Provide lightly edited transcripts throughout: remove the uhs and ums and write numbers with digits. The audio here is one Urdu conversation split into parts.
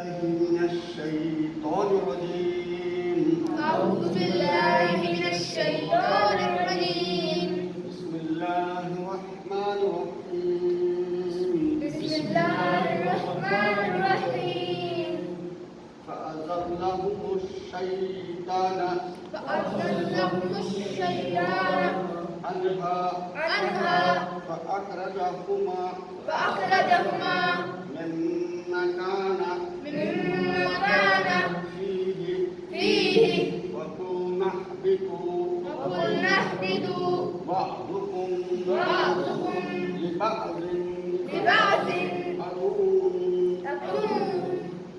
من الشيطان الرجيم. أعوذ بالله من الشيطان الرجيم. بسم الله الرحمن الرحيم. بسم الله الرحمن الرحيم. فأزلهم الشيطان فأزلهم الشيطان عنها فأخرجهما مما كان فيه وقلنا اهبطوا بعضكم لبعض عدو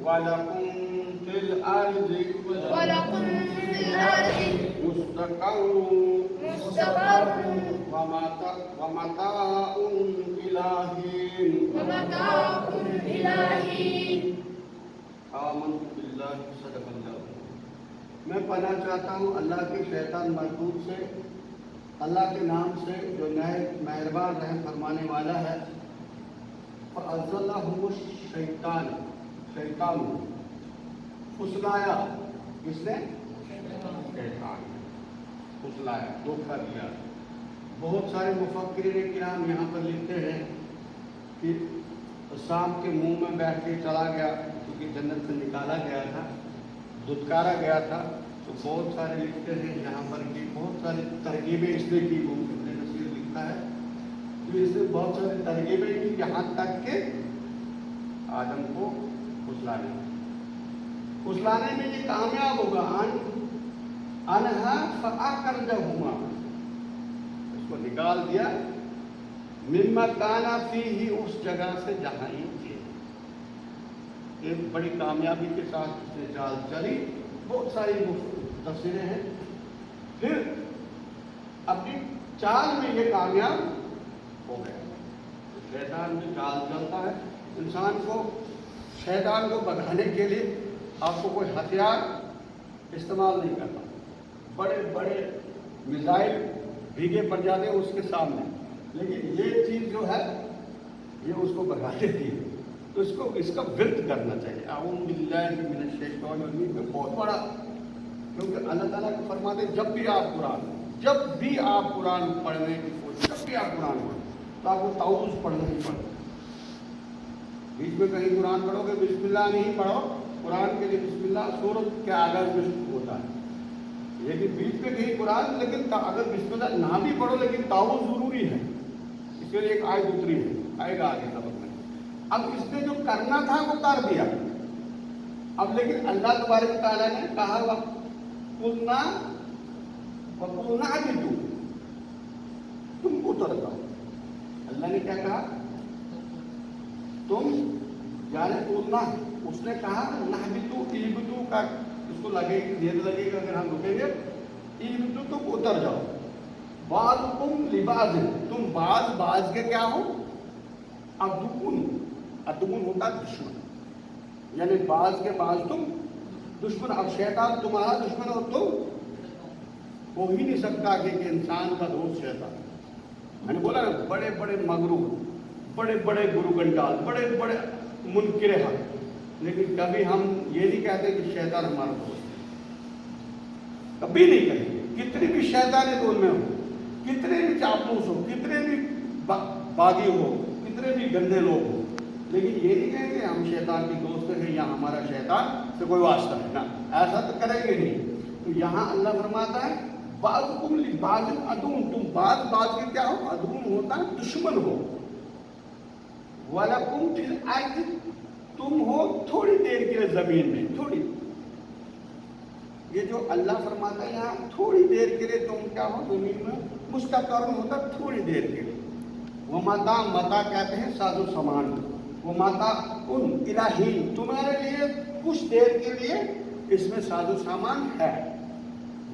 ولكم في الأرض مستقر ومتاع إلى حين. آمنت بالله صدق اللہ. میں پناہ چاہتا ہوں اللہ کے شیطان مردود سے، اللہ کے نام سے جو نہایت مہربان رحم فرمانے والا ہے. فَأَزَلَّهُمُ الشَّيْطَانُ، شیطان پھسلایا. کس نے؟ شیطان پھسلایا، دھوکہ دیا. بہت سارے مفکرین کرام یہاں پر لکھتے ہیں کہ سانپ کے منہ میں بیٹھ کے چلا گیا، کیونکہ جنت سے نکالا گیا تھا، دھتکارا گیا تھا. تو بہت سارے لکھتے ہیں یہاں پر کہ بہت ساری ترغیبیں اس نے کی. وہ ابن کثیر لکھتا ہے کہ اس نے بہت ساری ترغیبیں کی یہاں تک کہ آدم کو پھسلانے میں یہ کامیاب ہوگا. انہا فاخرجہما، اس کو نکال دیا. مما کانا فیہ، اس جگہ سے جہاں یہ تھے. ایک بڑی کامیابی کے ساتھ اس نے چال چلی. بہت ساری تفسیریں ہیں. پھر اپنی چال میں یہ کامیاب ہو گیا. شیطان میں چال چلتا ہے. انسان کو شیطان کو بھگانے کے لیے آپ کو کوئی ہتھیار استعمال نہیں کرنا. بڑے بڑے میزائل بھیگے پڑ جاتے ہیں اس کے سامنے، لیکن یہ چیز جو ہے یہ اس کو بھگا دیتی ہے. تو اس کا ورد کرنا چاہیے. اعوذ باللہ من الشیطان الرجیم میں بہت بڑا، کیونکہ اللہ تعالیٰ کو فرماتے ہیں جب بھی آپ قرآن پڑھنے کی کوشش، جب بھی آپ قرآن پڑھیں تو آپ کو تعوذ پڑھنا ہی پڑے. بیچ میں کہیں قرآن پڑھو گے بسم اللہ نہیں پڑھو. قرآن کے لیے بسم اللہ سورت کے آغاز میں ہوتا ہے، لیکن بیچ میں کہیں قرآن، لیکن اگر بسم اللہ نہ بھی پڑھو لیکن تعوذ ضروری ہے. اس کے لیے ایک آیت اتری ہے، آئے گا آگے سبق میں. اب اس نے جو کرنا تھا وہ کر دیا. اب لیکن اللہ تبارک و تعالیٰ نے کہا وَقُلْنَا اهْبِطُوا، تم اتر جاؤ. اللہ نے کیا کہا؟ تم یعنی قلنا، اس نے کہا نہبطوا، اہبطوا کا اس کو لگے گا اگر ہم رکیں گے. اہبطوا، تم اتر جاؤ. بعضکم لبعض، تم بعض کے کیا ہو؟ عدو ہوتا دشمن، یعنی بعض کے بعض تم دشمن. اب شیطان تمہارا دشمن ہو تو ہو ہی نہیں سکتا کہ انسان کا دوست شیطان. میں نے بولا نا بڑے بڑے مغرور، بڑے بڑے گرو گنڈال، بڑے بڑے منکر حق، لیکن کبھی ہم یہ نہیں کہتے کہ شیطان ہمارا دوست ہے. کبھی نہیں کہیں گے. کتنی بھی شیطانی دور میں ہو، کتنے بھی چاپلوس ہو، کتنے بھی باغی ہو، کتنے بھی گندے لوگ ہو، لیکن یہ نہیں کہیں گے ہم شیطان کی دوست ہیں یا ہمارا شیطان سے کوئی واسطہ ہے نا. ایسا تو کریں گے نہیں. تو یہاں اللہ فرماتا ہے بعضکم لبعض عدو، تم بعض کے کیا ہو؟ عدو ہوتا ہے دشمن ہو. وَلَكُمْ فِي الْأَرْضِ، تم ہو تھوڑی دیر کے لیے زمین میں. تھوڑی، یہ جو اللہ فرماتا ہے یہاں تھوڑی دیر کے لیے تم کیا ہو زمین میں. مستقر ہوتا تھوڑی دیر کے لیے. متا کہتے ہیں ساز و سامان. متا ان الہی، تمہارے لیے کچھ دیر کے لیے اس میں ساز و سامان ہے.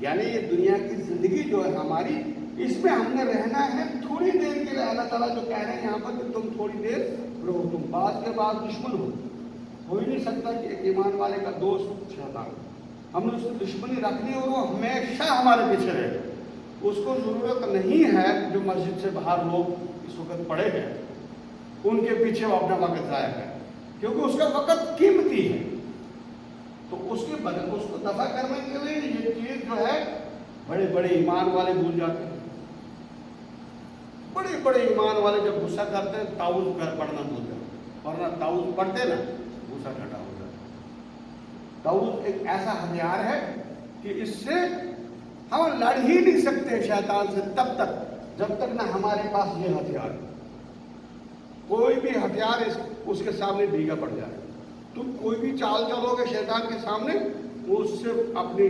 یعنی یہ دنیا کی زندگی جو ہے ہماری، اس میں ہم نے رہنا ہے تھوڑی دیر کے لیے. اللہ تعالیٰ جو کہہ رہے ہیں یہاں پر کہ تم تھوڑی دیر رہو. تم بعض کے بعض دشمن ہو ہی نہیں سکتا کہ ایک ایمان والے کا دوست شیطان. ہم نے اس کو دشمنی رکھنی اور وہ ہمیشہ ہمارے پیچھے رہے. اس کو ضرورت نہیں ہے جو مسجد سے باہر لوگ اس وقت پڑے ہیں ان کے پیچھے وہ اپنا وقت ضائع ہے، کیونکہ اس کا وقت قیمتی ہے. تو اس کو دفع کرنے کے لیے یہ چیز جو ہے بڑے بڑے ایمان والے بھول جاتے ہیں. بڑے بڑے ایمان والے جب غصہ کرتے ہیں تعوذ پڑھنا بھول جاتے ہیں، ورنہ تعوذ پڑھتے نا غصہ ٹھنڈا ہو جاتا ہے. تعوذ ایک ایسا ہتھیار ہے کہ اس سے ہم لڑ ہی نہیں سکتے شیطان سے تب تک جب تک نہ ہمارے پاس یہ ہتھیار. کوئی بھی ہتھیار اس کے سامنے بھیگا پڑ جائے. تم کوئی بھی چال چلو گے شیطان کے سامنے وہ اس سے اپنی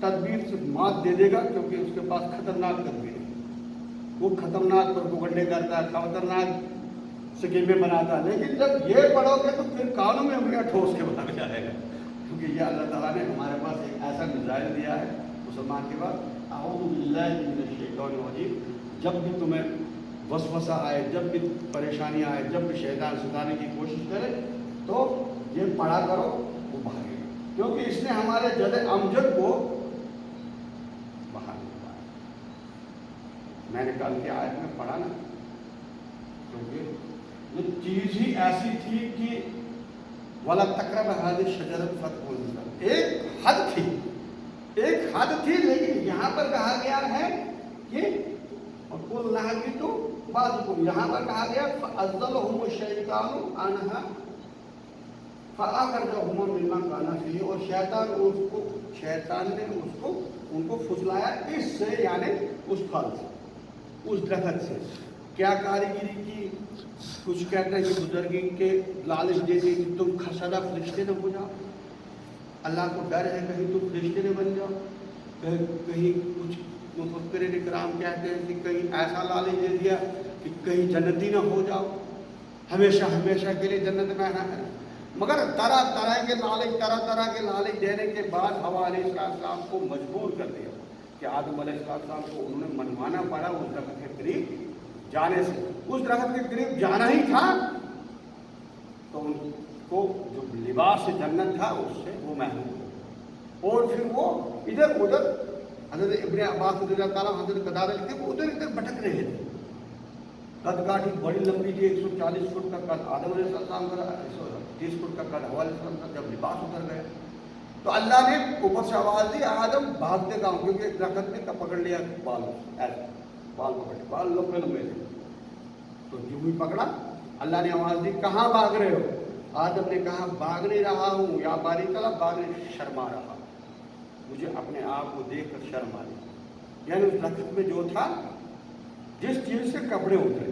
تدبیر سے مات دے دے گا، کیونکہ اس کے پاس خطرناک تدبیر ہے. وہ خطرناک پروپیگنڈے کرتا ہے، خطرناک سکیمیں بناتا ہے. لیکن جب یہ پڑھو گے تو پھر کانوں میں انگلیاں ٹھوس کے بھاگ جائے گا، کیونکہ یہ اللہ تعالیٰ نے ہمارے پاس ایک ایسا میزائل دیا ہے مسلمان کے بعد. اعوذ باللہ من الشیطان الرجیم. جب بھی تمہیں وسوسہ آئے، جب بھی پریشانی آئے، جب بھی شیطان ستانے کی کوشش کرے تو یہ پڑھا کرو، وہ بھاگے گا. کیونکہ اس نے ہمارے جد امجد کو باہر نکالا. میں نے کل کی آیت میں پڑھا نا، کیونکہ یہ چیز ہی ایسی تھی کہ وَلَا تَقْرَبَ هَٰذِهِ الشَّجَرَةَ فَتَكُونَ. ایک حد تھی، لیکن یہاں پر کہا گیا ہے کہ وَقُلْ نَهْبِطُوا بَعْضُكُمْ. یہاں پر کہا گیا فَأَزَّلَهُمُ الشَّيْطَانُ عَنْهَا فَأَخْرَجَهُمَا مِمَّا كَانَا فِيهِ. اور شیطان نے ان کو پھسلایا اس سے، یعنی اس پھل سے، اس درخت سے. کیا کاریگری کی؟ کچھ کہتے ہیں کہ بزرگی کے لالچ دے دی کہ تم خسدہ فرشتے نہ ہو جاؤ. اللہ کو ڈر ہے کہیں تم فرشتے نہ بن جاؤ. کہیں کچھ مفکرین اکرام کہتے ہیں کہ کہیں ایسا لالچ دے دیا کہ کہیں جنتی نہ ہو جاؤ، ہمیشہ ہمیشہ کے لیے جنت میں رہنا ہے. مگر طرح طرح کے لالچ دینے کے بعد حوا علیہ السلام کو مجبور کر دیا کہ آدم علیہ السلام کو انہوں نے منوانا پڑا اس درخت کے قریب جانے سے. اس درخت کے قریب جانا ہی تھا تو ان کو جو لباس جنت تھا اس سے وہ محروم ہو. اور پھر وہ ادھر ادھر، حضرت ابن عباس رضی اللہ تعالیٰ حضرت قتادہ لکھتے ہیں وہ ادھر ادھر بھٹک رہے تھے. قد کاٹھی بڑی لمبی تھی، 140 فٹ کا قد آدم علیہ السلام کا، 30 فٹ کا قد حوا علیہ السلام کا. جب لباس اتر گئے تو اللہ نے اوپر سے آواز دی آدم بھاگتے کا، کیونکہ ایک درخت نے پکڑ لیا بال، ایسے بال پکڑے، بال لمبے لمبے تھے. تو جو بھی پکڑا اللہ نے آواز دی کہاں بھاگ رہے ہو؟ آدم نے کہا بھاگ نہیں رہا ہوں یا باری تعالیٰ، بھاگنے شرما رہا، مجھے اپنے آپ کو دیکھ کر شرم آ رہی. یعنی اس درخت میں جو تھا، جس چیز سے کپڑے اترے،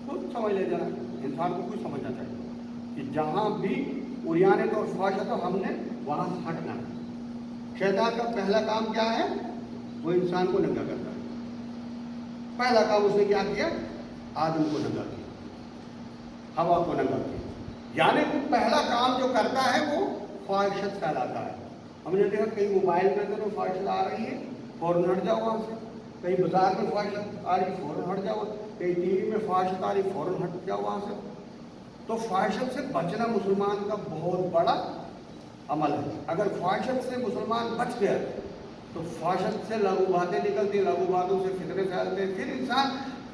خود سمجھ لے جانا. انسان کو خود سمجھنا چاہیے کہ جہاں بھی اریانت اور فحش ہو ہم نے وہاں سے ہٹنا ہے. شیطان کا پہلا کام کیا ہے؟ وہ انسان کو ننگا کرتا ہے. پہلا کام اس نے کیا کیا؟ آدم کو ننگا کیا، ہوا کو ننگا کیا. یعنی وہ پہلا کام جو کرتا ہے وہ فحاشت پھیلاتا ہے. ہم نے دیکھا کہیں موبائل میں تو فحاشت آ رہی ہے، فوراً ہٹ جاؤ وہاں سے. کہیں بازار میں فحاشت آ رہی، فوراً ہٹ جاؤ. کہیں ٹی وی میں فحاشت آ رہی، فوراً ہٹ جاؤ وہاں سے. تو فحاشت سے بچنا مسلمان کا بہت بڑا عمل ہے. اگر فحاشت سے مسلمان بچ گیا تو فحاشت سے لغو باتیں نکلتی، لغو باتوں سے فتنے پھیلتے، پھر انسان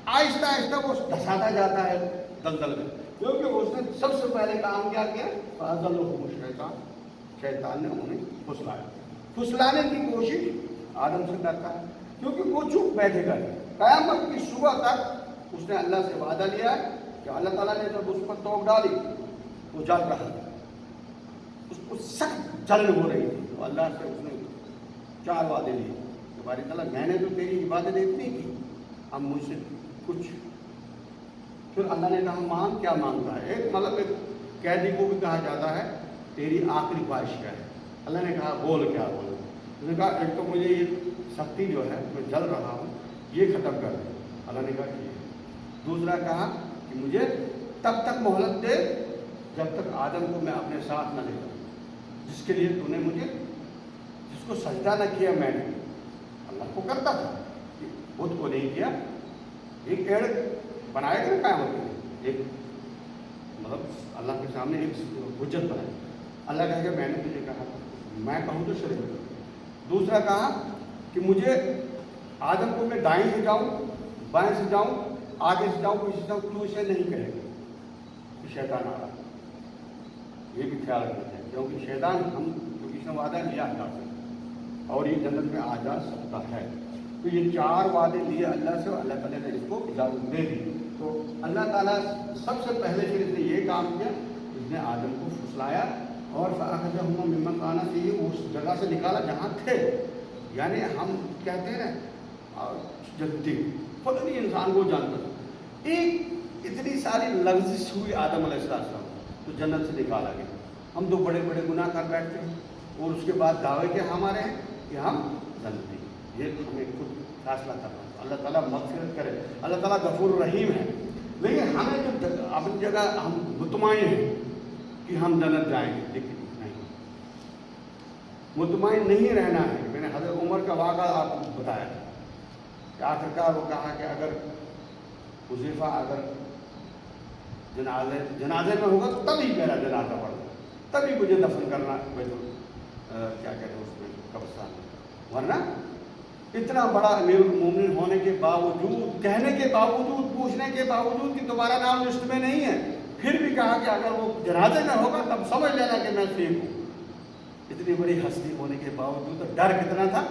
آہستہ آہستہ وہ دھساتا جاتا ہے دلدل میں. کیونکہ اس نے سب سے پہلے کام کیا کیا؟ فَأَزَلَّهُمُ الشَّيْطَانُ. شیطان نے انہیں پھسلایا. پھسلانے کی کوشش آدم سے کرتا ہے، کیونکہ وہ چپ بیٹھے گا. قیامت کی صبح تک اس نے اللہ سے وعدہ لیا ہے کہ اللہ تعالیٰ نے جب اس پر توق ڈالی وہ جل رہا تھا، اس کو سخت جلن ہو رہی تھی. تو اللہ سے اس نے 4 وعدے لیے کہ باری تعالیٰ میں نے تو تیری عبادت اتنی کی، اب مجھ سے کچھ. پھر اللہ نے کہا مانگ. کیا مانگتا ہے؟ ایک مطلب ایک قیدی کو بھی کہا جاتا ہے تیری آخری خواہش کیا ہے؟ اللہ نے کہا بول. کیا بول؟ اس نے کہا ایک تو مجھے یہ سختی جو ہے میں جل رہا ہوں یہ ختم کر دے. اللہ نے کہا ٹھیک ہے. دوسرا کہا کہ مجھے تب تک مہلت دے جب تک آدم کو میں اپنے ساتھ نہ لے جاؤں، جس کے لیے تو نے مجھے، جس کو سجدہ نہ کیا میں نے. اللہ کو کرتا تھا، خود کو نہیں کیا. ایک پیڑ بنائے گا نا قیامت میں، ایک مطلب اللہ کے سامنے ایک حجت بنائی. اللہ کہے گا میں نے تجھے کہا تھا، میں کہوں تو شریک کروں. دوسرا کہا کہ مجھے آدم کو میں دائیں سے جاؤں، بائیں سے جاؤں، آگے سے جاؤں، پیچھے سے جاؤں، تو اسے نہیں کہے گا کہ شیطان آ رہا. یہ بھی خیال رکھنا چاہیے، کیونکہ شیطان کیونکہ اس نے وعدہ لیا اللہ سے اور یہ جنت میں آ جا سکتا ہے، تو یہ 4 وعدے لیے اللہ سے، اللہ تعالیٰ نے اس کو اجازت دے دی۔ تو اللہ تعالیٰ سب سے پہلے پھر اس نے یہ کام کیا، اس نے آدم کو پھسلایا اور فَأَخْرَجَهُمَا مِمَّا كَانَ فِيهِ، اس جگہ سے نکالا جہاں تھے۔ یعنی ہم کہتے ہیں نا جنتی پتہ نہیں انسان کو جانتا تھا، ایک اتنی ساری لغزش ہوئی آدم علیہ السلام تو جنت سے نکالا گیا۔ ہم تو بڑے بڑے گناہ کر بیٹھتے ہیں اور اس کے بعد دعوے کے ہمارے ہیں کہ ہم جنتی، یہ ہمیں خود فیصلہ کرنا۔ اللہ تعالیٰ مغفرت کرے، اللہ تعالیٰ غفور رحیم ہے، لیکن ہمیں جو اپنی جگہ ہم مطمئن ہیں کہ ہم جنت جائیں گے، لیکن نہیں، مطمئن نہیں رہنا ہے۔ میں نے حضرت عمر کا واقعہ آپ کو بتایا تھا کہ آخرکار وہ کہا کہ اگر حذیفہ اگر جنازے میں ہوگا تو تبھی میرا جنازہ پڑھنا، تبھی مجھے دفن کرنا کیا کہتے ہیں اس میں قبرستان میں، ورنہ اتنا بڑا امیر المومنین ہونے کے باوجود، کہنے کے باوجود، پوچھنے کے باوجود کہ تمہارا نام لسٹ میں نہیں ہے، پھر بھی کہا کہ اگر وہ جنازے میں ہوگا تب سمجھ لینا کہ میں شہید ہوں۔ اتنی بڑی ہستی ہونے کے باوجود ڈر کتنا تھا،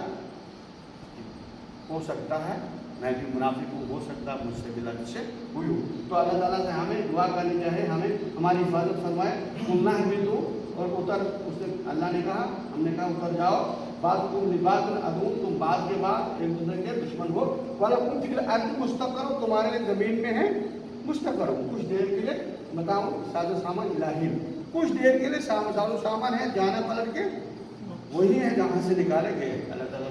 ہو سکتا ہے میں بھی منافق ہوں، ہو سکتا ہے مجھ سے بھی لگ سے ہوئی ہوں۔ تو اللہ تعالیٰ سے ہمیں دعا کرنی چاہیے، ہمیں ہماری حفاظت فرمائے۔ سننا ہے بھی تو اور اتر، اس نے اللہ نے کہا، ہم نے کہا اتر جاؤ، بعض تم لباس العدو، تم بعض کے بعد ایک دوسرے کے دشمن ہو، وَلَكُمْ فِي الْأَرْضِ مُسْتَقَرٌّ، تمہارے لیے زمین میں ہے مستقر، کچھ دیر کے لیے بتاؤ ساز و سامان الہی، کچھ دیر کے لیے ساز و سامان ہے جانا پلٹ کے وہی ہے جہاں سے نکالے گئے۔ اللہ تعالیٰ